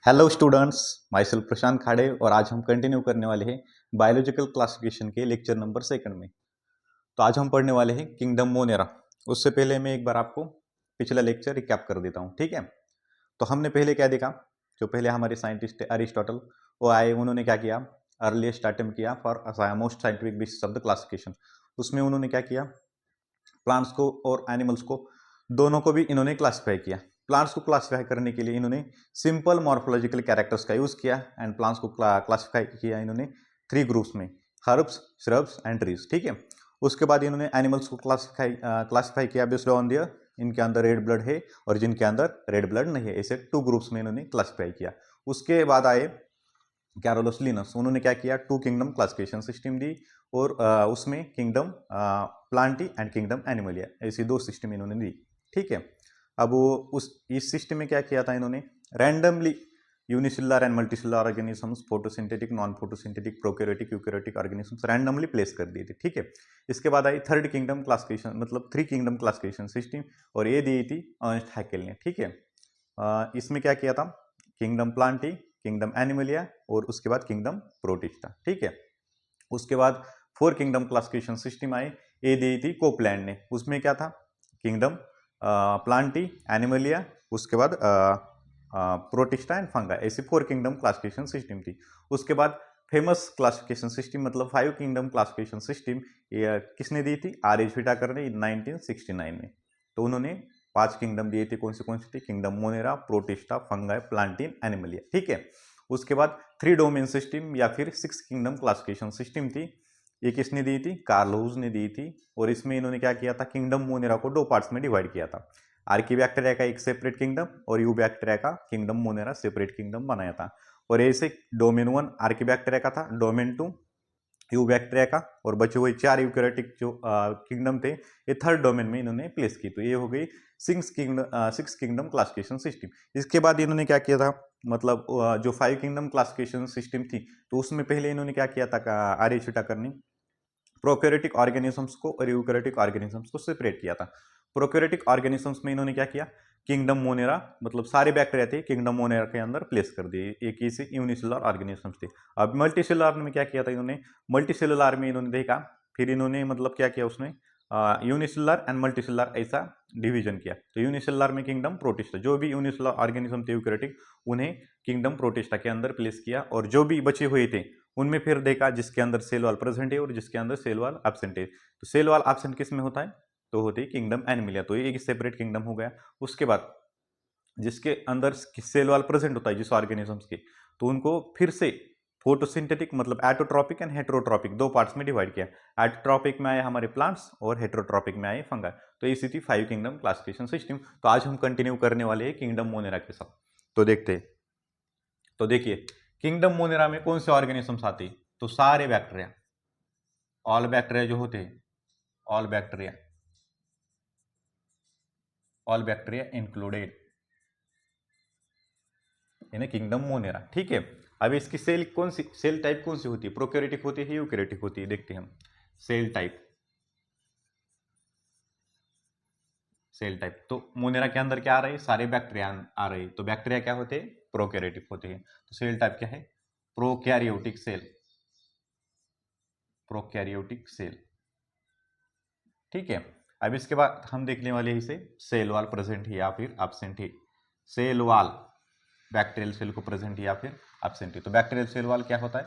Hello students, my self प्रशांत खाड़े और आज हम कंटिन्यू करने वाले हैं बायोलॉजिकल क्लासिफिकेशन के लेक्चर नंबर 2 में। तो आज हम पढ़ने वाले हैं किंगडम मोनेरा। उससे पहले मैं एक बार आपको पिछला लेक्चर रिकैप कर देता हूँ, ठीक है। तो हमने पहले क्या देखा, जो पहले हमारे साइंटिस्ट अरिस्टोटल वो आए, उन्होंने क्या किया, अर्लीस्ट अटेम्प्ट किया for most scientific basis of the classification. उसमें उन्होंने क्या किया, प्लांट्स को और एनिमल्स को दोनों को भी इन्होंने क्लासिफाई किया। प्लांट्स को क्लासिफाई करने के लिए इन्होंने सिंपल मॉर्फोलॉजिकल कैरेक्टर्स का यूज किया एंड प्लांट्स को क्लासिफाई किया इन्होंने 3 ग्रुप्स में, हर्ब्स, श्रब्स एंड ट्रीज, ठीक है। उसके बाद इन्होंने एनिमल्स को क्लासिफाई किया बेस्ड ऑन दियर इनके अंदर रेड ब्लड है और जिनके अंदर रेड ब्लड नहीं है, ऐसे 2 ग्रुप्स में इन्होंने क्लासिफाई किया। उसके बाद आए कैरोलस लिनस, उन्होंने क्या किया, 2 किंगडम क्लासिफिकेशन सिस्टम दी और उसमें kingdom Plantae and kingdom Animalia, ऐसी 2 सिस्टम इन्होंने दी, ठीक है। अब वो इस सिस्टम में क्या किया था इन्होंने, randomly unicellular and multicellular organisms, photosynthetic, non photosynthetic, prokaryotic, eukaryotic organisms randomly place कर दिए थे, ठीक है। इसके बाद आई 3rd किंगडम क्लासिफिकेशन, मतलब 3 किंगडम क्लासिफिकेशन सिस्टम, और ये दी थी अर्नस्ट हैकेल ने, ठीक है। इसमें क्या किया था, किंगडम प्लांटी, किंगडम एनिमलिया और उसके बाद किंगडम प्रोटिस्टा, ठीक है। उसके बाद 4 किंगडम क्लासिफिकेशन सिस्टम आई, ये दी थी कोपलैंड ने। उसमें क्या था, किंगडम प्लांटी, एनिमलिया, उसके बाद प्रोटिस्टा एंड फंगा, ऐसी 4 किंगडम क्लासिफिकेशन सिस्टम थी। उसके बाद फेमस क्लासिफिकेशन सिस्टम, मतलब 5 किंगडम क्लासिफिकेशन सिस्टम, ये किसने दी थी, R.H. व्हिटाकर ने 1969 में। तो उन्होंने 5 किंगडम दिए थे, कौन से थे, kingdom Monera, Protista, Fungi, Plantae, Animalia, ठीक है। उसके बाद 3 डोमेन सिस्टम या फिर 6 किंगडम क्लासिफिकेशन सिस्टम थी, ये किसने दी थी, कार्ल हुज ने दी थी। और इसमें इन्होंने क्या किया था, किंगडम मोनेरा को 2 पार्ट्स में डिवाइड किया था, आर्कीबैक्टीरिया का एक सेपरेट किंगडम और यूबैक्टीरिया का किंगडम मोनेरा सेपरेट किंगडम बनाया था। और ऐसे डोमेन 1 आर्कीबैक्टीरिया का था, डोमेन 2 यूबैक्टीरिया का, और बचे हुए 4 यूकैरियोटिक जो किंगडम थे, ये 3rd डोमेन में इन्होंने प्लेस की। तो ये हो गई 6 किंगडम क्लासिफिकेशन सिस्टम। इसके बाद इन्होंने क्या किया था, मतलब जो 5 किंगडम क्लासिफिकेशन सिस्टम थी, तो उसमें पहले इन्होंने क्या किया था, R.H. व्हिटाकर ने प्रोकैरियोटिक ऑर्गेनिजम्स को और यूकैरियोटिक ऑर्गेनिजम्स को सेपरेट किया था। प्रोकैरियोटिक ऑर्गेनिजम्स में इन्होंने क्या किया, किंगडम मोनेरा, मतलब सारे बैक्टीरिया थे किंगडम मोनेरा के अंदर प्लेस कर दिए, एक ही से यूनिसेलुलर ऑर्गेनिजम्स थे। अब मल्टीसेलुलर में क्या किया था इन्होंने, मल्टीसेलुलर में इन्होंने देखा, फिर इन्होंने मतलब क्या किया उसमें, यूनिसेलुलर एंड मल्टीसेलुलर ऐसा डिवीजन किया। तो यूनिसेलुलर में किंगडम प्रोटिस्टा, जो भी यूनिसेलुलर ऑर्गेनिज्म थे यूकैरियोटिक, उन्हें किंगडम प्रोटिस्टा के अंदर प्लेस किया। और जो भी बचे हुए थे उनमें फिर देखा जिसके अंदर सेल वॉल प्रेजेंट है और जिसके अंदर सेल वॉल एब्सेंट है। तो सेल वॉल एब्सेंट किस में होता है, तो होती है किंगडम एनिमलिया, तो ये एक सेपरेट किंगडम हो गया। उसके बाद जिसके अंदर सेल वॉल प्रेजेंट होता है जिस ऑर्गेनिजम्स के, तो उनको फिर से फोटोसिंथेटिक, मतलब एटोट्रॉपिक एंड हेटेरोट्रॉपिक 2 पार्ट्स में डिवाइड किया। एटोट्रॉपिक में आए हमारे प्लांट्स और हेटेरोट्रॉपिक में आए फंगा। तो इसी थी 5 किंगडम क्लासिफिकेशन सिस्टम। तो आज हम कंटिन्यू करने वाले हैं किंगडम मोनेरा के साथ। तो देखते हैं, तो देखिए किंगडम मोनेरा में कौन से ऑर्गेनिजम्स आते हैं, तो सारे बैक्टीरिया, ऑल बैक्टीरिया जो होते हैं, all bacteria, all bacteria included in kingdom Monera, ठीक है। अब इसकी सेल कौन सी, सेल टाइप कौन सी होती है, प्रोकैरियोटिक होती है, यूकैरियोटिक होती है, देखते हैं हम। सेल टाइप, सेल टाइप तो मोनेरा के अंदर क्या आ रही है, सारे बैक्टीरिया आ रही है। तो बैक्टीरिया क्या होते हैं, प्रोकैरियोटिक होते हैं। तो सेल टाइप क्या है, प्रोकैरियोटिक सेल, प्रोकैरियोटिक सेल, ठीक है। अब इसके बाद हम देखने वाले इसे सेल वॉल प्रेजेंट है या फिर एब्सेंट है। सेल वॉल बैक्टीरियल सेल को प्रेजेंट है या फिर एब्सेंट है। तो बैक्टीरियल सेल वॉल क्या होता है,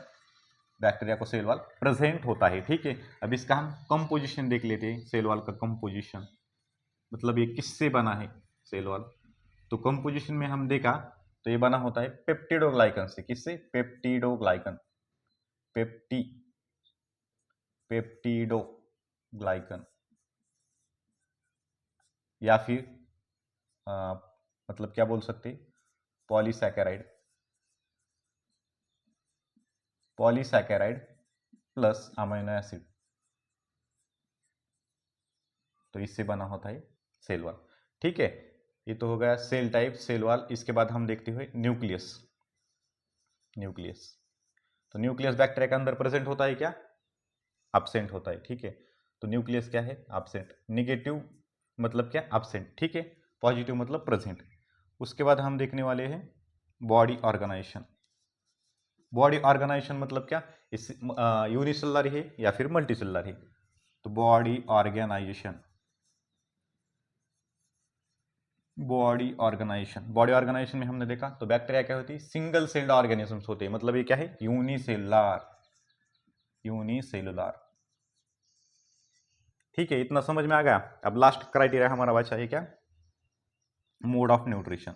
बैक्टीरिया को सेल वॉल प्रेजेंट होता है, ठीक है। अब इसका हम कंपोजिशन देख लेते हैं, सेल वॉल का कंपोजिशन, मतलब ये किससे बना है सेल वॉल। तो कंपोजिशन में हम देखा तो ये बना होता है पेप्टिडोग्लाइकन से, किससे, पेप्टिडोग्लाइकन, पेप्टी पेप्टिडोग्लाइकन, या फिर मतलब क्या बोल सकते हैं, polysaccharide, polysaccharide plus amino acid, तो इससे बना होता है सेल वॉल, ठीक है। ये तो हो गया सेल टाइप, सेल वॉल। इसके बाद हम देखते हुए न्यूक्लियस, न्यूक्लियस, तो न्यूक्लियस बैक्टीरिया के अंदर प्रेजेंट होता है क्या, एब्सेंट होता है, ठीक है। तो न्यूक्लियस क्या है, एब्सेंट, नेगेटिव मतलब क्या, एब्सेंट, ठीक है। पॉजिटिव मतलब प्रेजेंट। उसके बाद हम देखने वाले हैं बॉडी ऑर्गेनाइजेशन। बॉडी ऑर्गेनाइजेशन मतलब क्या, इस यूनिसेलुलर है या फिर मल्टीसेलुलर है, तो बॉडी ऑर्गेनाइजेशन। बॉडी ऑर्गेनाइजेशन में हमने देखा तो बैक्टीरिया क्या होती है, सिंगल सेल्ड ऑर्गेनिजम्स होते हैं, मतलब ये क्या है, यूनिसेलुलर। ठीक है, इतना समझ में आ गया। अब लास्ट क्राइटेरिया हमारा बचा है क्या, mode of nutrition.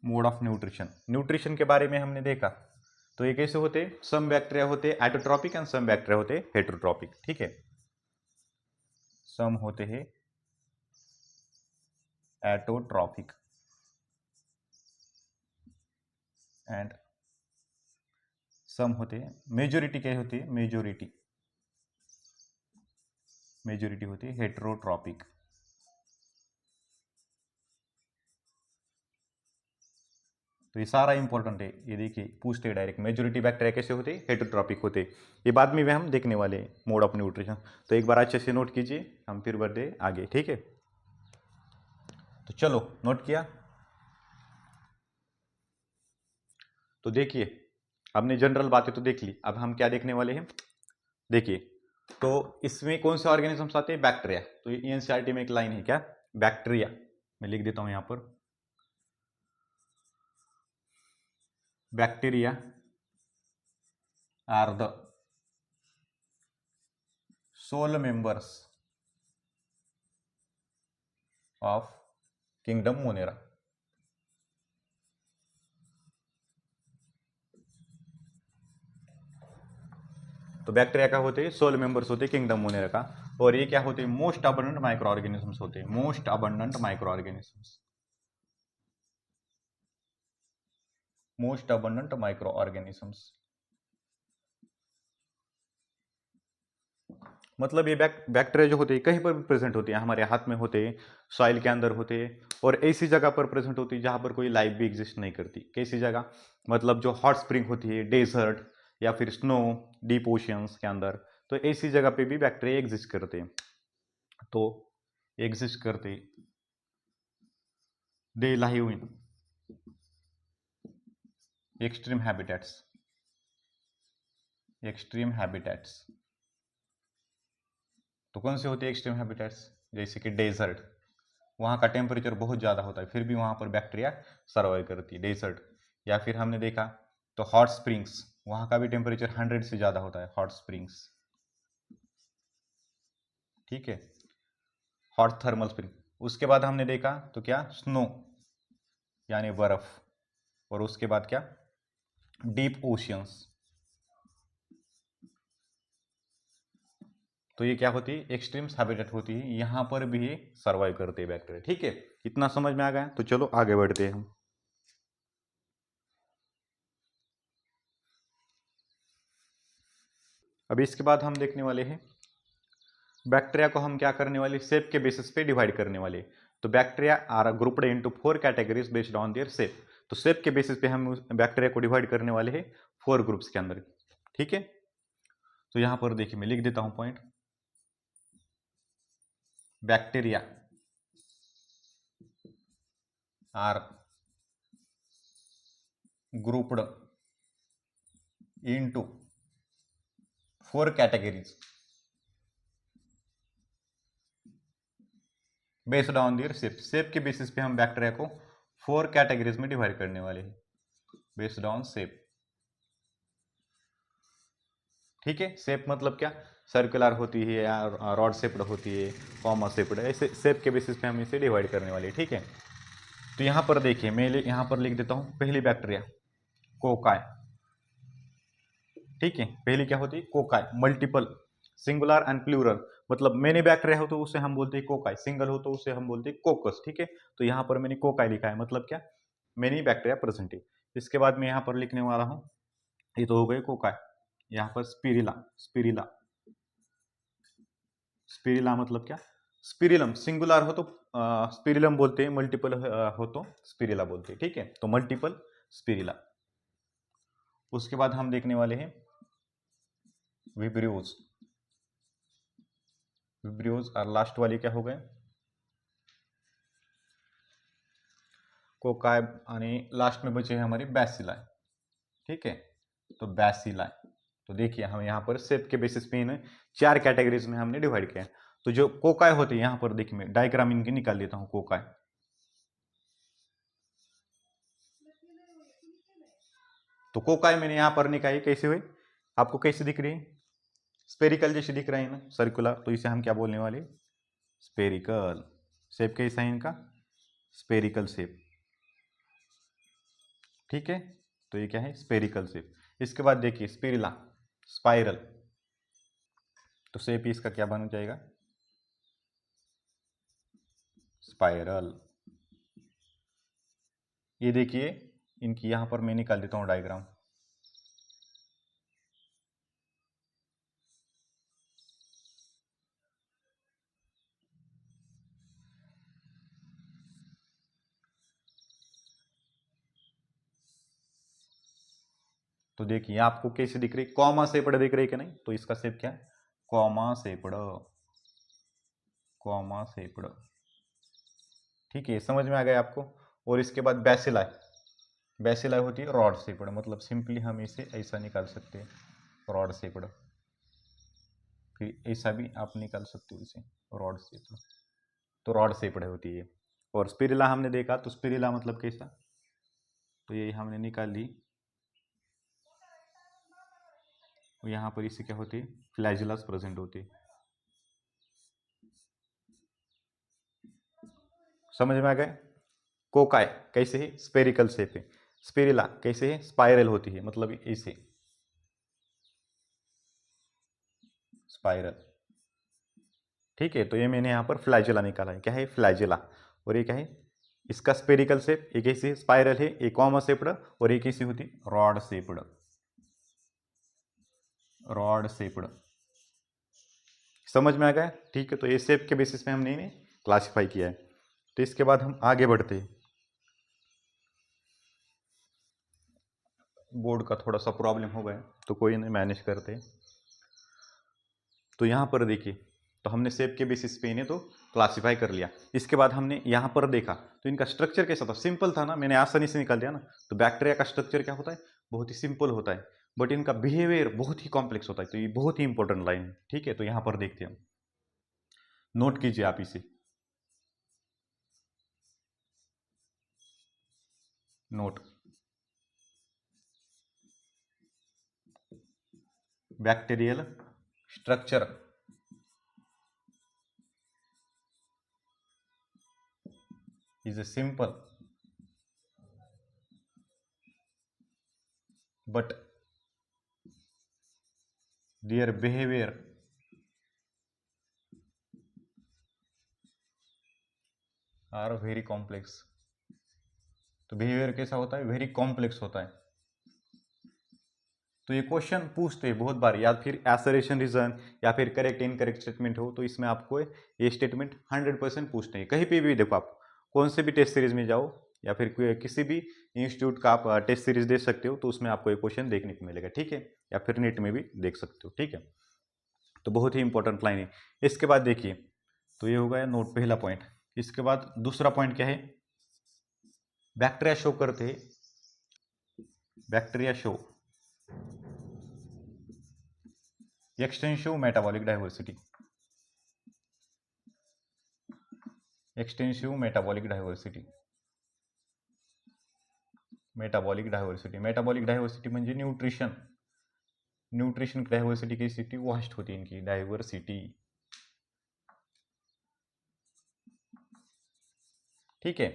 Mode of nutrition, nutrition के बारे में हमने देखा तो ये कैसे होते, सम बैक्टीरिया होते एटोट्रॉपिक एंड सम बैक्टीरिया होते हेटेरोट्रॉपिक। ठीक है, सम होते हैं एटोट्रॉपिक एंड सम होते हैं, मेजोरिटी क्या होती है, मेजोरिटी होती है हेटेरोट्रॉपिक। तो ये सारा इंपॉर्टेंट है, ये देखिए पूछते डायरेक्ट, मेजोरिटी बैक्टीरिया कैसे होते हैं, हेटेरोट्रॉपिक होते। ये बाद में भी हम देखने वाले हैं मोड ऑफ न्यूट्रिशन, तो एक बार अच्छे से नोट कीजिए, हम फिर बढ़ते आगे। ठीक है, तो चलो नोट किया। तो देखिए, हमने जनरल बातें तो देख ली, अब हम क्या देखने वाले हैं, देखिए। तो इसमें कौन से ऑर्गेनिजम्स आते हैं, बैक्टीरिया। तो ये एनसीईआरटी में एक लाइन है क्या, बैक्टीरिया, मैं लिख देता हूं यहां पर, bacteria are the sole members of kingdom Monera. तो बैक्टीरिया का होते हैं सोल मेंबर्स होते हैं किंगडम मोनेरा का, और ये क्या होते हैं, मोस्ट अबंडेंट माइक्रो ऑर्गेनिजम्स होते हैं, most abundant micro organisms, most abundant micro organisms. मतलब ये बैक्टीरिया जो होते हैं कहीं पर भी प्रेजेंट होते हैं, हमारे हाथ में होते हैं, सॉइल के अंदर होते हैं, और ऐसी जगह पर प्रेजेंट होती है जहां पर कोई लाइफ भी एग्जिस्ट नहीं करती। कैसी जगह, मतलब जो हॉट स्प्रिंग होती है, डेजर्ट या फिर स्नो, डीप ओशियंस के अंदर, तो ऐसी जगह पे भी बैक्टीरिया एग्जिस्ट करते हैं। तो एग्जिस्ट करते, they live in extreme habitats, extreme habitats. तो कौन से होते हैं एक्सट्रीम हैबिटेट्स, जैसे कि डेजर्ट, वहाँ का टेम्परेचर बहुत ज़्यादा होता है फिर भी वहाँ पर बैक्टीरिया सर्वाइव करती है, डेजर्ट। या फिर हमने देखा तो हॉट स्प्रिंग्स, वहाँ का भी टेम्परेचर 100 से ज़्यादा होता है, हॉट स्प्रिंग्स। ठीक है, हॉट थर्मल स्प्रिंग। उसके बाद हमने देखा तो क्या, स्नो यानी बर्फ, और उसके बाद क्या, डीप ओशियंस। तो ये क्या होती है, एक्सट्रीम हैबिटेट होती है, यहाँ पर भी ये सर्वाइव करते हैं बैक्टीरिया। ठीक है, इतना समझ में आ गया, तो चलो आगे बढ़ते हैं हम। अभी इसके बाद हम देखने वाले हैं बैक्टीरिया को हम क्या करने वाले, शेप के बेसिस पे डिवाइड करने वाले। तो bacteria are grouped into 4 categories based on their shape. तो शेप के बेसिस पे हम बैक्टीरिया को डिवाइड करने वाले हैं 4 ग्रुप्स के अंदर। ठीक है, तो यहां पर देखिए मैं लिख देता हूं point, bacteria are grouped into 4 categories based on their shape. Shape के बेसिस पे हम बैक्टीरिया को 4 कैटेगरीज में डिवाइड करने वाले हैं, बेस्ड ऑन शेप। ठीक है, शेप मतलब क्या, सर्कुलर होती है या रॉड शेप्ड होती है, कॉमा शेप्ड, ऐसे शेप के बेसिस पे हम इसे डिवाइड करने वाले हैं। ठीक है, तो यहाँ पर देखिए मैं यहाँ पर लिख देता हूँ पहली बैक्टीरिया कोकाई। ठीक है, पहली क्या होती है, cocci, multiple, singular and plural, मतलब मैनी बैक्टीरिया हो तो उसे हम बोलते हैं कोकाई, सिंगल हो तो उसे हम बोलते हैं कोकस। ठीक है, तो यहाँ पर मैंने कोकाई लिखा है, मतलब क्या, मैनी बैक्टीरिया प्रेजेंट है। इसके बाद मैं यहाँ पर लिखने वाला हूँ, ये तो हो गए कोकाई, यहाँ पर स्पिरिला, स्पिरिला, स्पिरिला मतलब क्या, स्पिरिलम, सिंगुलर हो तो स्पिरिलम बोलते हैं, मल्टीपल हो तो स्पिरिला बोलते हैं। ठीक है, तो मल्टीपल स्पिरिला। उसके बाद हम देखने वाले हैं विब्रियोज, विब्रियोज और लास्ट वाली क्या हो गए, कोकाई, यानी लास्ट में बचे हैं हमारी बैसिलाई। ठीक है, तो बैसिलाई, तो देखिए हम यहाँ पर सेप के बेसिस पे इन्हें 4 कैटेगरीज में हमने डिवाइड किया है। तो जो कोकाई होते हैं यहाँ पर देखिए, मैं डायग्राम इनकी निकाल लेता हूँ कोकाई। तो कोकाई मैंने यहाँ पर निकाली, कैसे हुई, आपको कैसे दिख रही है, स्पेरिकल जैसी दिख रही है ना, सर्कुलर, तो इसे हम क्या बोलने वाले, स्पेरिकल। शेप कैसा है इनका, स्पेरिकल शेप। ठीक है, तो ये क्या है, स्पेरिकल शेप। इसके बाद देखिए स्पिरिला, स्पाइरल, तो शेप इसका क्या बन जाएगा, स्पाइरल। ये देखिए इनकी यहाँ पर मैं निकाल देता हूँ डायग्राम। तो देखिए आपको कैसे दिख रही, कॉमा शेप्ड दिख रही है कि नहीं, तो इसका शेप क्या है, कॉमा शेप्ड, कॉमा शेप्ड। ठीक है, समझ में आ गया आपको। और इसके बाद बैसिलाई, बैसिलाई होती है रॉड शेप्ड, मतलब सिंपली हम इसे ऐसा निकाल सकते हैं, रॉड शेप्ड। फिर ऐसा भी आप निकाल सकते हो इसे, रॉड शेप्ड, तो रॉड शेप्ड होती है। और स्पिरिला हमने देखा, तो स्पिरिला मतलब कैसा, तो ये हमने निकाल ली। यहाँ पर इसे क्या होती है, फ्लैजिलास प्रेजेंट होती है। समझ में आ गया। कोकाई कैसे है, स्पेरिकल शेप है। स्पिरिला कैसे है, स्पाइरल होती है, मतलब ऐसे, स्पाइरल। ठीक है, तो ये मैंने यहाँ पर फ्लैजिला निकाला है, क्या है, फ्लैजिला। और ये क्या है, इसका स्पेरिकल शेप, एक ऐसी स्पाइरल है, एक कॉमा शेप्ड, और एक ऐसी होती रॉड शेप्ड, रॉड शेप्ड। समझ में आ गया। ठीक है, तो ये शेप के बेसिस पे हमने इन्हें क्लासिफाई किया है। तो इसके बाद हम आगे बढ़ते हैं। बोर्ड का थोड़ा सा प्रॉब्लम हो गया, तो कोई नहीं, मैनेज करते हैं। तो यहाँ पर देखिए, तो हमने शेप के बेसिस पे इन्हें तो क्लासिफाई कर लिया। इसके बाद हमने यहाँ पर देखा, तो इनका स्ट्रक्चर कैसा था, सिंपल था ना, मैंने आसानी से निकाल दिया ना। तो बैक्टीरिया का स्ट्रक्चर क्या होता है, बहुत ही सिंपल होता है, बट इनका बिहेवियर बहुत ही कॉम्प्लेक्स होता है। तो ये बहुत ही इंपॉर्टेंट लाइन है। ठीक है, तो यहाँ पर देखते हैं हम, नोट कीजिए आप इसे, note, bacterial structure is a simple but their behavior are very complex। तो बिहेवियर कैसा होता है, वेरी कॉम्प्लेक्स होता है। तो ये क्वेश्चन पूछते हैं बहुत बार, या फिर एसरेशन रीजन या फिर करेक्ट इनकरेक्ट स्टेटमेंट हो, तो इसमें आपको ये स्टेटमेंट 100% पूछते हैं। कहीं पे भी देखो, आप कौन से भी टेस्ट सीरीज में जाओ, या फिर किसी भी इंस्टीट्यूट का आप टेस्ट सीरीज दे सकते हो, तो उसमें आपको ये क्वेश्चन देखने को मिलेगा। ठीक है, या फिर नेट में भी देख सकते हो। ठीक है, तो बहुत ही इंपॉर्टेंट लाइन है। इसके बाद देखिए, तो ये हो गया नोट, पहला पॉइंट। इसके बाद दूसरा पॉइंट क्या है, बैक्टीरिया शो करते हैं, bacteria show extensive metabolic diversity, extensive metabolic diversity, metabolic diversity, metabolic diversity म्हणजे न्यूट्रिशन, न्यूट्रिशन डायव्हर्सिटी कैसी वास्ट होती है इनकी डायवर्सिटी। ठीक है,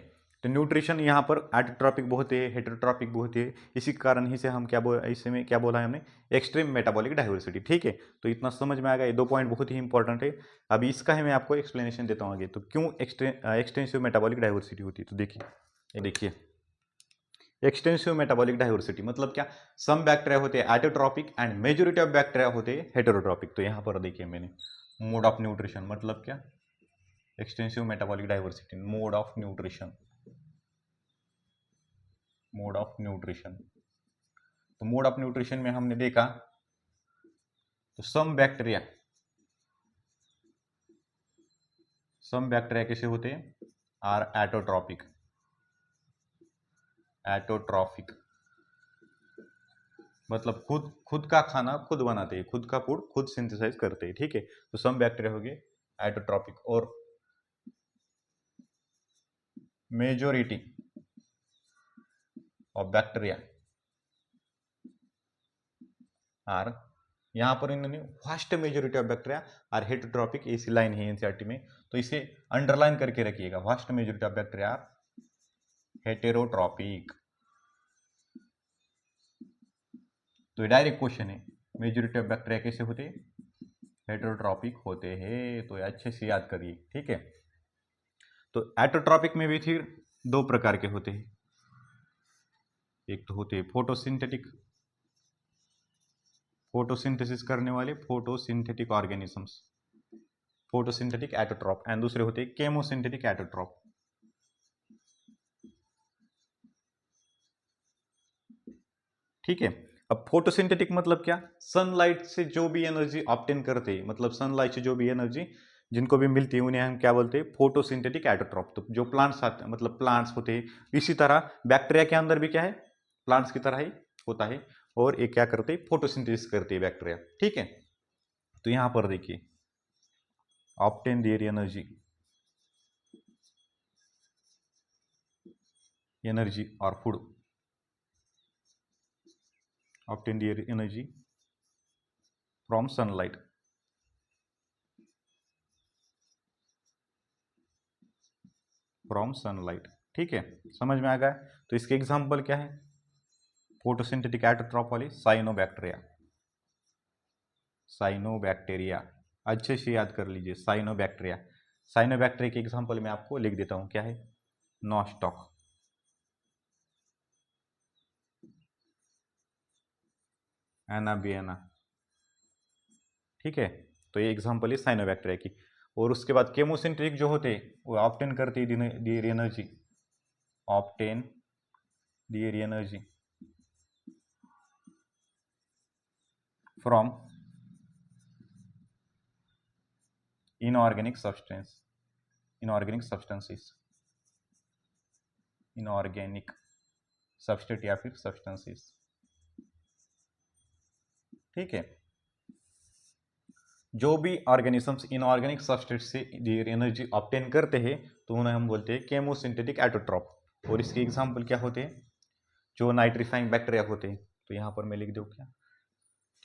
तो न्यूट्रिशन यहाँ पर एटोट्रॉपिक बहुत है, हेटेरोट्रॉपिक बहुत है, इसी कारण ही से हम इसे में क्या बोला है हमने, एक्सट्रीम मेटाबॉलिक डायवर्सिटी। ठीक है, तो इतना समझ में आ गया, ये दो पॉइंट बहुत ही इंपॉर्टेंट है। अभी इसका ही मैं आपको एक्सप्लेनेशन देता हूँ आगे, तो क्यों एक्सटेंसिव मेटाबॉलिक डायवर्सिटी होती है। तो देखिए, ये देखिए एक्सटेंसिव मेटाबॉलिक डायवर्सिटी मतलब क्या, सम बैक्टीरिया होते हैं autotrophic and majority of bacteria होते हैं हेटेरोट्रॉपिक। तो यहाँ पर देखिए मैंने मोड ऑफ न्यूट्रिशन मतलब क्या, extensive metabolic diversity, mode of nutrition, mode of nutrition. तो मोड ऑफ न्यूट्रिशन में हमने देखा, तो सम बैक्टीरिया सम बैक्टीरिया कैसे होते हैं, आर एटोट्रॉपिक, एटोट्रॉफिक मतलब खुद खुद का खाना खुद बनाते हैं, खुद का फूड खुद सिंथेसाइज करते हैं, ठीक है। तो सम बैक्टीरिया हो गए एटोट्रॉपिक, और मेजोरिटी ऑफ बैक्टीरिया आर, यहाँ पर इन्होंने vast majority of bacteria are heterotrophic, ऐसी लाइन है एनसीईआरटी में, तो इसे अंडरलाइन करके रखिएगा, vast majority of bacteria are heterotrophic. तो ये डायरेक्ट क्वेश्चन है, मेजोरिटी ऑफ बैक्टीरिया कैसे होते हैं, हेटेरोट्रॉपिक होते हैं, तो ये अच्छे से याद करिए, ठीक है। तो एटोट्रॉपिक में भी फिर दो प्रकार के होते हैं, एक तो होते हैं फोटोसिंथेटिक, फोटोसिंथेसिस करने वाले photosynthetic organisms, photosynthetic autotroph, and दूसरे होते हैं केमोसिंथेटिक एटोट्रॉप, ठीक है। अब फोटोसिंथेटिक मतलब क्या, सनलाइट से जो भी एनर्जी ऑब्टेन करते हैं, मतलब सनलाइट से जो भी एनर्जी जिनको भी मिलती है उन्हें हम क्या बोलते हैं, फोटोसिंथेटिक एटोट्रॉप। तो जो प्लांट्स आते हैं, मतलब प्लांट्स होते हैं, इसी तरह बैक्टीरिया के अंदर भी क्या है, प्लांट्स की तरह ही होता है, और ये क्या करते हैं, फोटोसिंथेसिस करते हैं बैक्टीरिया, ठीक है। तो यहां पर देखिए, ऑब्टेन देयर एनर्जी, एनर्जी और food, obtain their energy from sunlight, from sunlight, ठीक है, समझ में आ गया। तो इसके एग्जांपल क्या है, फोटोसिंथेटिक एटोट्रॉप वाली साइनोबैक्टीरिया, साइनोबैक्टीरिया अच्छे से याद कर लीजिए, साइनोबैक्टीरिया। साइनोबैक्टीरिया के एग्जांपल मैं आपको लिख देता हूं, क्या है, नॉस्टॉक, एनाबियाना, ठीक है। तो ये एग्जांपल है साइनोबैक्टीरिया की। और उसके बाद केमोसिंथेटिक जो होते हैं वो ऑब्टेन करते their energy, obtain their energy from inorganic substance, inorganic substances, inorganic substrate या फिर सब्सटेंसेस, ठीक है। जो भी ऑर्गेनिजम्स इनऑर्गेनिक सब्सटेट से एनर्जी ऑब्टेन करते हैं तो उन्हें हम बोलते हैं केमोसिंथेटिक एटोट्रॉप। और इसके एग्जांपल क्या होते हैं, जो नाइट्रीफाइंग बैक्टीरिया होते हैं, तो यहाँ पर मैं लिख दूँ क्या,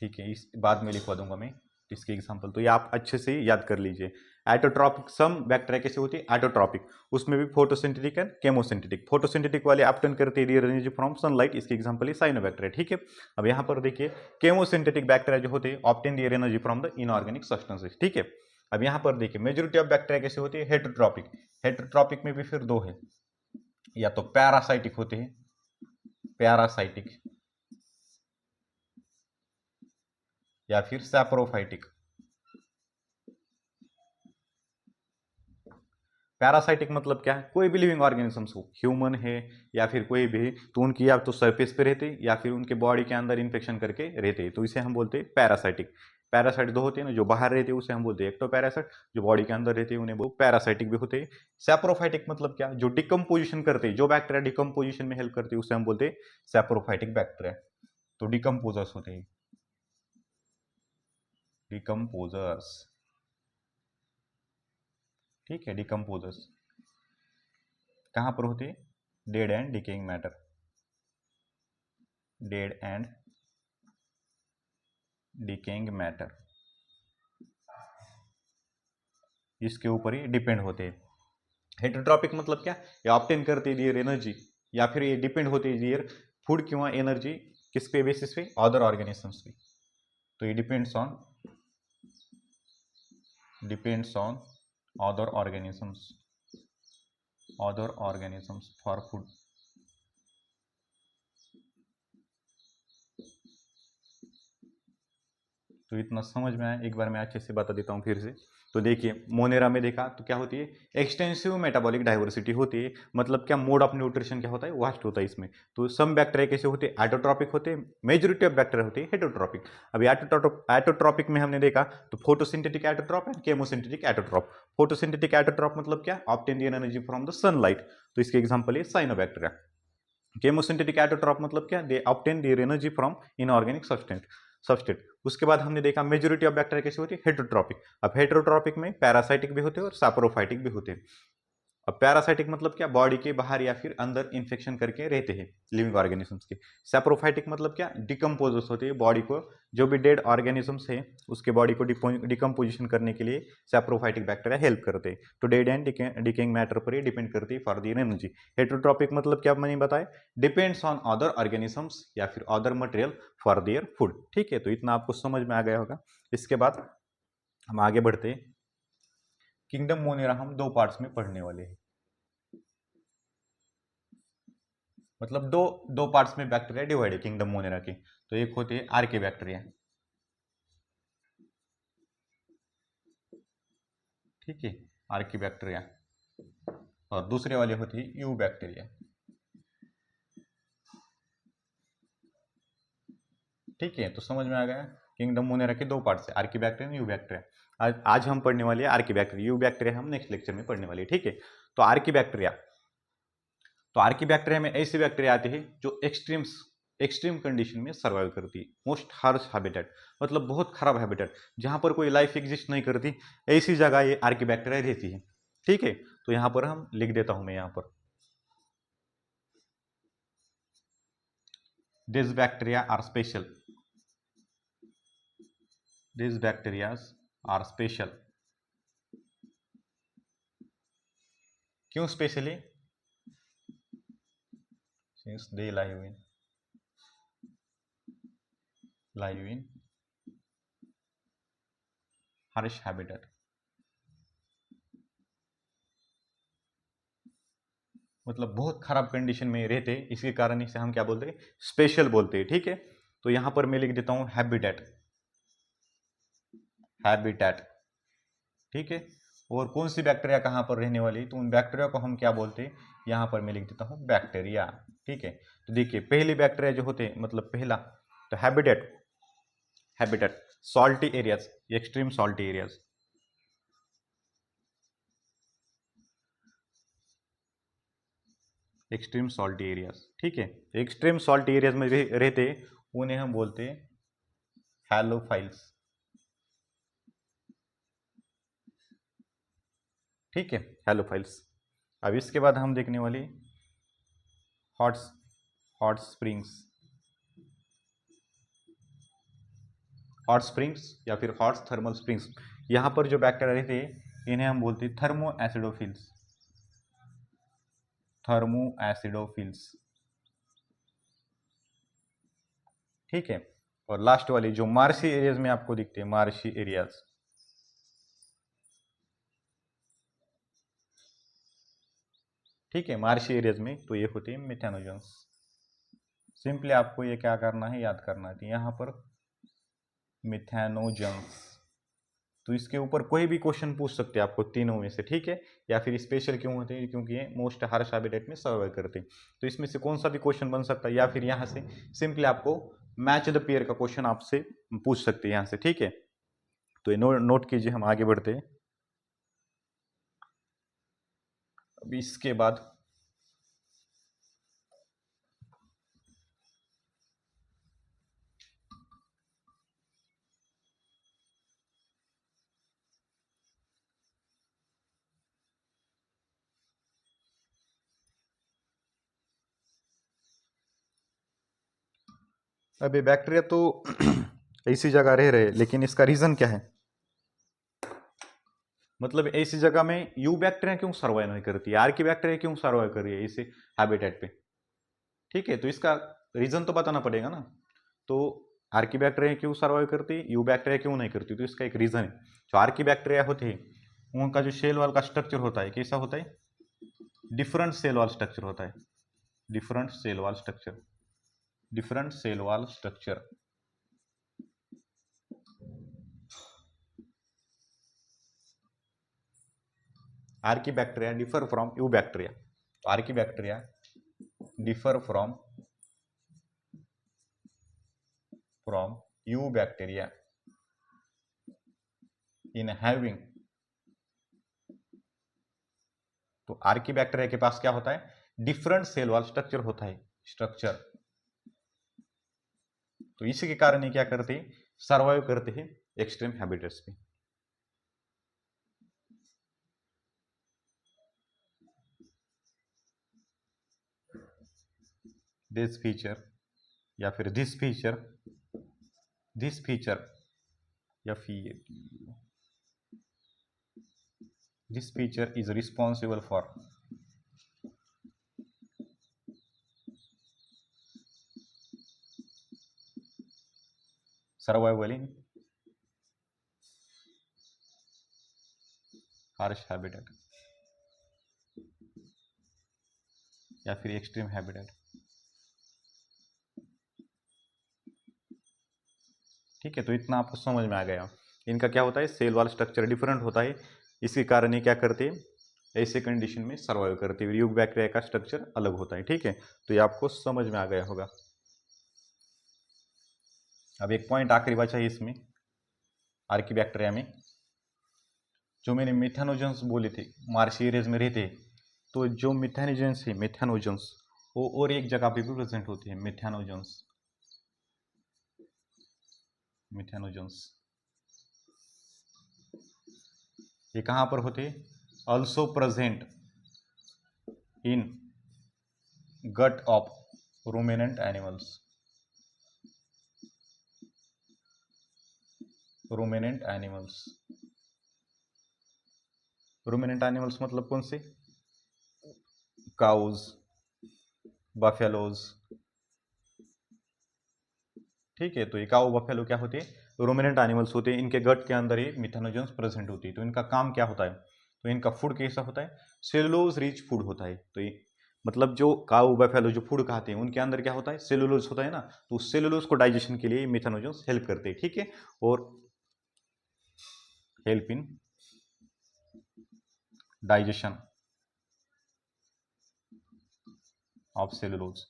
ठीक है, इस बाद में लिखवा दूंगा मैं इसके एग्जांपल, तो ये आप अच्छे से याद कर लीजिए। एटोट्रॉपिक सम बैक्टीरिया कैसे होती है, एटोट्रॉपिक, उसमें भी फोटोसिंथेटिक एंड केमोसिंथेटिक। फोटोसिंथेटिक वाले ऑब्टेन करते हैं एनर्जी फ्रॉम सनलाइट, इसके एग्जांपल है साइनोबैक्टीरिया, ठीक है। अब यहाँ पर देखिए, केमोसिंथेटिक बैक्टीरिया जो होते हैं obtain their energy from the inorganic substances, ठीक है। अब यहाँ पर देखिए, मेजोरिटी ऑफ बैक्टीरिया कैसे होती है, हेटरोट्रॉपिक। हेटरोट्रॉपिक में भी फिर दो है, या तो पैरासाइटिक होते हैं, पैरासाइटिक, या फिर सैप्रोफाइटिक। पैरासाइटिक मतलब क्या है, कोई भी लिविंग ऑर्गेनिजम्स हो, ह्यूमन है या फिर कोई भी, तो उनकी या तो सरफेस पे रहते या फिर उनके बॉडी के अंदर इन्फेक्शन करके रहते हैं, तो इसे हम बोलते हैं पैरासाइटिक। पैरासाइट दो होते हैं ना, जो बाहर रहते हैं उसे हम बोलते हैं एक्टोपैरासाइट, जो बॉडी के अंदर रहते हैं उन्हें वो पैरासाइटिक भी होते हैं। सैप्रोफाइटिक मतलब क्या, जो डिकम्पोजिशन करते हैं, जो बैक्टीरिया डिकम्पोजिशन में हेल्प करते हैं उसे हम बोलते हैं सैप्रोफाइटिक बैक्टीरिया। तो डिकम्पोजर्स होते हैं, डिकम्पोजर्स, ठीक है, डिकम्पोजर्स कहाँ पर होते हैं, dead and decaying matter, dead and decaying matter, इसके ऊपर ही डिपेंड होते हैं। हेटरोट्रॉपिक मतलब क्या, ये ऑब्टेन करते दियर एनर्जी, या फिर ये डिपेंड होते दियर फूड किंवा एनर्जी किस पे बेसिस पे, अदर ऑर्गेनिजम्स पे। तो ये depends on other organisms, other organisms for food. तो इतना समझ में आया, एक बार मैं अच्छे से बता देता हूँ फिर से। तो देखिए मोनेरा में देखा तो क्या होती है, एक्सटेंसिव मेटाबॉलिक डाइवर्सिटी होती है, मतलब क्या मोड ऑफ न्यूट्रिशन क्या होता है, वास्ट होता है इसमें। तो सम बैक्टीरिया कैसे होते हैं, एटोट्रॉपिक होते हैं, मेजोरिटी ऑफ बैक्टीरिया होती है हेटरोट्रॉपिक। अभी एटोट्रॉपिक में हमने देखा तो photosynthetic autotroph and chemosynthetic autotroph. Photosynthetic autotroph मतलब क्या, obtain their energy from the sunlight, तो इसके एग्जांपल है साइनोबैक्टीरिया। केमोसिंथेटिक एटोट्रॉप मतलब क्या, they obtain their energy from inorganic substance. उसके बाद हमने देखा मेजोरिटी ऑफ बैक्टीरिया कैसे होती है, हेटरोट्रॉपिक। अब हेटरोट्रॉपिक में पैरासाइटिक भी होते हैं और सैप्रोफाइटिक भी होते हैं। अब पैरासाइटिक मतलब क्या, बॉडी के बाहर या फिर अंदर इन्फेक्शन करके रहते हैं लिविंग ऑर्गेनिजम्स के। सैप्रोफाइटिक मतलब क्या, डिकम्पोजर्स होते हैं, बॉडी को जो भी डेड ऑर्गेनिजम्स है उसके बॉडी को डिकम्पोजिशन करने के लिए सैप्रोफाइटिक बैक्टीरिया हेल्प करते हैं। तो डेड एंड डिकेइंग मैटर पर ही डिपेंड करती है फॉर देयर एनर्जी। हेटरोट्रॉपिक मतलब क्या मैंने बताया, डिपेंड्स ऑन अदर ऑर्गेनिजम्स या फिर other material for their food. ठीक है, तो इतना आपको समझ में आ गया होगा। इसके बाद हम आगे बढ़ते हैं। किंगडम मोनेरा हम दो पार्ट्स में पढ़ने वाले हैं, मतलब दो दो पार्ट्स में बैक्टीरिया डिवाइड है किंगडम मोनेरा की। तो एक होती है आर्के बैक्टीरिया, ठीक है, आर्की बैक्टीरिया, और दूसरे वाली होती है यू बैक्टीरिया। ठीक है, तो समझ में आ गया किंगडम मोनेरा के दो पार्ट्स है, आर्की बैक्टीरिया, यू बैक्टीरिया। आज हम पढ़ने वाले हैं आर्की बैक्टीरिया, यू बैक्टीरिया हम नेक्स्ट लेक्चर में पढ़ने वाले हैं। ठीक है, तो आर्की बैक्टीरिया, तो आर्की बैक्टीरिया में ऐसी बैक्टीरिया आती है जो एक्सट्रीम कंडीशन में सर्वाइव करती है, मोस्ट हार्श हैबिटेट, मतलब बहुत खराब हैबिटेट, जहां पर कोई लाइफ एग्जिस्ट नहीं करती, ऐसी जगह ये आर्की बैक्टीरिया रहती है। ठीक है, तो यहां पर हम लिख देता हूं मैं यहां पर, this bacteria are special, this bacterias are special. क्यों specially, since they live in harsh habitat, मतलब बहुत खराब कंडीशन में रहते हैं, इसके कारण इसे हम क्या बोलते हैं, स्पेशल बोलते हैं। ठीक है, तो यहां पर मैं लिख देता हूं हैबिटेट, हैबिटेट। ठीक है, और कौन सी बैक्टीरिया कहां पर रहने वाली, तो उन बैक्टीरिया को हम क्या बोलते हैं, यहां पर मैं लिख देता हूं बैक्टीरिया। ठीक है, तो देखिए पहली बैक्टीरिया जो होते हैं, मतलब पहला तो habitat, habitat salty areas, extreme salty areas, extreme salty areas. ठीक है, एक्सट्रीम सॉल्टी एरियाज में रहते उन्हें हम बोलते हैं हैलोफाइल्स। ठीक है, हैलोफाइल्स। अब इसके बाद हम देखने वाली hot hot springs, hot springs या फिर हॉट थर्मल स्प्रिंग्स। यहाँ पर जो बैक्टीरिया रहते हैं इन्हें हम बोलते हैं थर्मो एसिडोफिल्स, थर्मो एसिडोफिल्स। ठीक है, और लास्ट वाली जो मार्शी एरियाज में आपको दिखते हैं, मार्शी एरियाज, ठीक है, मार्शी एरियाज में तो ये होते हैं मेथानोजन्स। सिंपली आपको ये क्या करना है, याद करना है, यहाँ पर मिथेनोजन्स। तो इसके ऊपर कोई भी क्वेश्चन पूछ सकते हैं आपको तीनों में से। ठीक है, या फिर स्पेशल क्यों होते हैं, क्योंकि ये मोस्ट हार्श हैबिटेट में सर्वाइव करते हैं। तो इसमें से कौन सा भी क्वेश्चन बन सकता है, या फिर यहाँ से सिंपली आपको मैच द पेयर का क्वेश्चन आपसे पूछ सकते हैं यहाँ से। ठीक है, तो ये नोट कीजिए, हम आगे बढ़ते हैं। अब इसके बाद अब ये बैक्टीरिया तो ऐसी जगह रह रहे, लेकिन इसका रीजन क्या है, मतलब ऐसी जगह में यू बैक्टीरिया क्यों सर्वाइव नहीं करती, आर की बैक्टीरिया क्यों सर्वाइव कर रही है इसी हैबिटेट पे। ठीक है, तो इसका रीजन तो बताना पड़ेगा ना। तो आर की बैक्टीरिया क्यों सर्वाइव करती है, यू बैक्टीरिया क्यों नहीं करती, तो इसका एक रीजन है। जो आर की बैक्टीरिया होते हैं उनका जो सेल वॉल का स्ट्रक्चर होता है कैसा होता है, डिफरेंट सेल वॉल स्ट्रक्चर होता है, different cell wall structure, different cell wall structure. Archaebacteria differ from eubacteria. तो archaebacteria differ from eubacteria in having. तो आर्कीबैक्टीरिया के पास क्या होता है, डिफरेंट सेल वॉल स्ट्रक्चर होता है, स्ट्रक्चर। तो इसी के कारण ये क्या करते हैं, सर्वाइव करते हैं एक्सट्रीम हैबिटेट्स पे। दिस फीचर या फिर दिस फीचर या फिर this feature is responsible for survival in harsh habitat या फिर एक्सट्रीम हैबिटेट। ठीक है, तो इतना आपको समझ में आ गया। इनका क्या होता है, सेल वाल स्ट्रक्चर डिफरेंट होता है, इसके कारण ये क्या करते हैं, ऐसे कंडीशन में सर्वाइव करते हैं। यूग बैक्टीरिया का स्ट्रक्चर अलग होता है। ठीक है, तो ये आपको समझ में आ गया होगा। अब एक पॉइंट आखिरी बचा है इसमें, आर्कीबैक्टीरिया में, जो मैंने मिथेनोजेंस बोले थे, मार्शी एरियाज में रहते हैं, तो जो मिथेनोजेंस है, मिथेनोजेंस, वो और एक जगह पे भी प्रेजेंट होते हैं। मिथेनोजेंस ये कहाँ पर होते हैं, also present in gut of ruminant animals. Ruminant animals मतलब कौन से, काउज, बफेलोज। ठीक है, तो ये काउ बफेलो क्या होते हैं, रूमिनेंट एनिमल्स होते हैं। इनके गट के अंदर ही मिथेनोजेंस प्रेजेंट होती है। तो इनका काम क्या होता है, तो इनका फूड कैसा होता है, सेलुलोज रिच फूड होता है। तो ये मतलब जो काउ बफेलो जो फूड खाते हैं उनके अंदर क्या होता है, सेलुलोज होता है ना, तो उस सेलुलोज को डाइजेशन के लिए मिथेनोजेंस हेल्प करते हैं। ठीक है, और help in digestion of cellulose.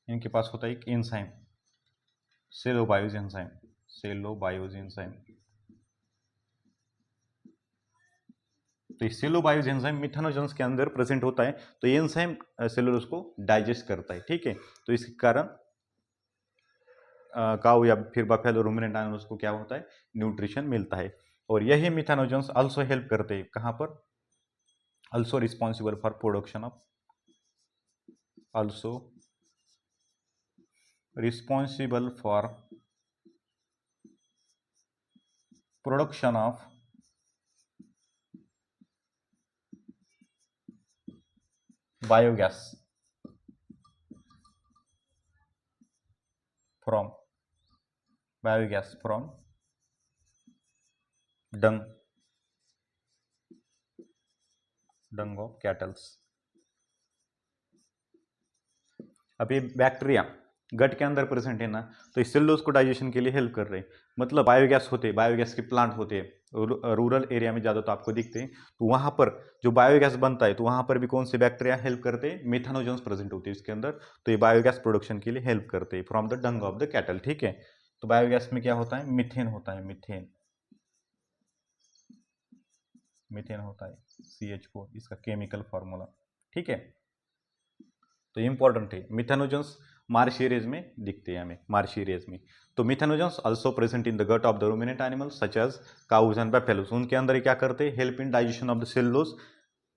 इनके पास होता है एक एंजाइम, सेलोबायोज एंजाइम। तो ये सेलोबायोज एंजाइम मिथेनोजेंस के अंदर प्रेजेंट होता है। तो ये एंजाइम सेलुलोज को डाइजेस्ट करता है। ठीक है, तो इसके कारण काऊ या फिर बफेलो रूमिनेंट एनिमल्स को क्या होता है, न्यूट्रिशन मिलता है। और यही मिथेनोजेंस आल्सो हेल्प करते हैं कहाँ पर, also responsible for production of biogas from Dang of kettles. अब ये बैक्टीरिया गट के अंदर प्रेजेंट है ना, तो इस सेलुलोज को डाइजेशन के लिए हेल्प कर रहे हैं। मतलब बायोगैस होते हैं, बायोगैस के प्लांट होते हैं, रूरल एरिया में ज़्यादा तो आपको दिखते हैं। तो वहाँ पर जो बायोगैस बनता है, तो वहाँ पर भी कौन से बैक्टीरिया हेल्प करते हैं, मिथेनोजेंस प्रेजेंट होती है इसके अंदर। तो ये बायोगैस प्रोडक्शन के लिए हेल्प करते हैं from the dung of the cattle. ठीक है, तो बायोगैस में क्या होता है, मीथेन होता है, मीथेन होता है CH4, इसका केमिकल फॉर्मूला। ठीक है, तो इंपॉर्टेंट है। मिथेनोजेंस मार्श एरियाज में दिखते हैं हमें, मार्श एरियाज में। तो methanogens also present in the gut of the ruminant animals such as cows and buffaloes. उनके अंदर ये क्या करते हैं, help in digestion of the cellulose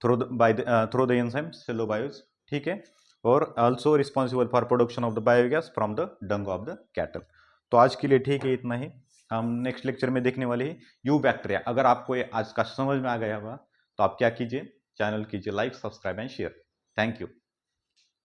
through the enzyme cellobiose. ठीक है, और also responsible for production of the biogas from the dung of the cattle. तो आज के लिए ठीक है, इतना ही। हम नेक्स्ट लेक्चर में देखने वाले हैं यू बैक्टीरिया। अगर आपको ये आज का समझ में आ गया होगा तो आप क्या कीजिए, चैनल कीजिए like, subscribe and share. Thank you.